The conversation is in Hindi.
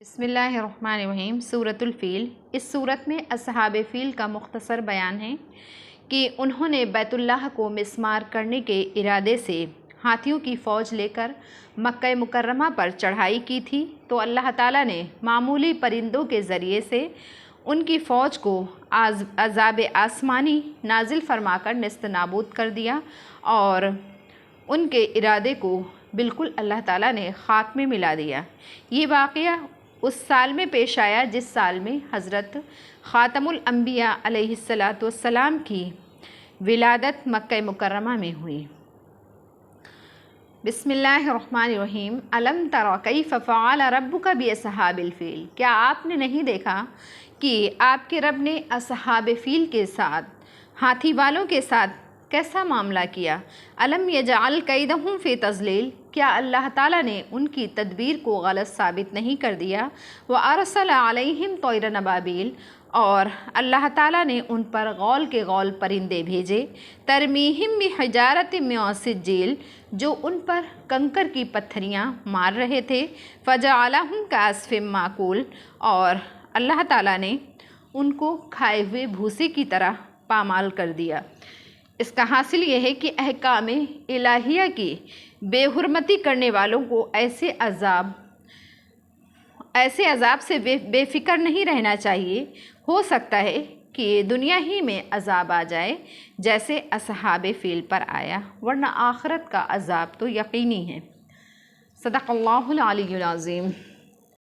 बिस्मिल्लाहिर्रहमानिर्रहीम। सूरतुल फ़ील। इस सूरत में अस्हाबे फ़ील का मुख्तसर बयान है कि उन्होंने बैतुल्लाह को मिस्मार करने के इरादे से हाथियों की फ़ौज लेकर मक्का मुकर्रमा पर चढ़ाई की थी, तो अल्लाह ताला ने मामूली परिंदों के ज़रिए से उनकी फ़ौज को अज़ाब आसमानी नाजिल फरमाकर नेस्त नाबूद कर दिया और उनके इरादे को बिल्कुल अल्लाह ताला ने खाक में मिला दिया। ये वाक़या उस साल में पेश आया जिस साल में हज़रत ख़ातमुल अंबिया अलैहिस्सलातु वस्सलाम की विलादत मक्का मुकर्रमा में हुई। बिस्मिल्लाहिर्रहमानिर्रहीम। अलम तरा कैफ़ फ़अल रब्बुका बिअस्हाबिल फ़ील। क्या आपने नहीं देखा कि आपके रब ने अस्हाबे फ़ील के साथ, हाथी वालों के साथ कैसा मामला किया। अलम यजअल कैदहुम फ़ी तज़लील। क्या अल्लाह ताला ने उनकी तदबीर को गलत साबित नहीं कर दिया। व अरसल अलैहिम तैरन अबाबील। और अल्लाह ताला ने उन पर गौल के गौल परिंदे भेजे। तरमीहिम बिहिजारतिम मिन सिज्जील, जो उन पर कंकर की पत्थरियाँ मार रहे थे। फजअलहुम कअस्फिम माकूल। और अल्लाह ताला ने उनको खाए हुए भूसे की तरह पामाल कर दिया। इसका हासिल ये है कि अहकाम इलाहिया की बेहुरमती करने वालों को ऐसे अज़ाब से बेफ़िक्र नहीं रहना चाहिए। हो सकता है कि दुनिया ही में अज़ाब आ जाए जैसे अस्हाबे फ़ील पर आया, वरना आखिरत का अज़ाब तो यकीनी है। सदक़ल्लाहुल अलीयुल अज़ीम।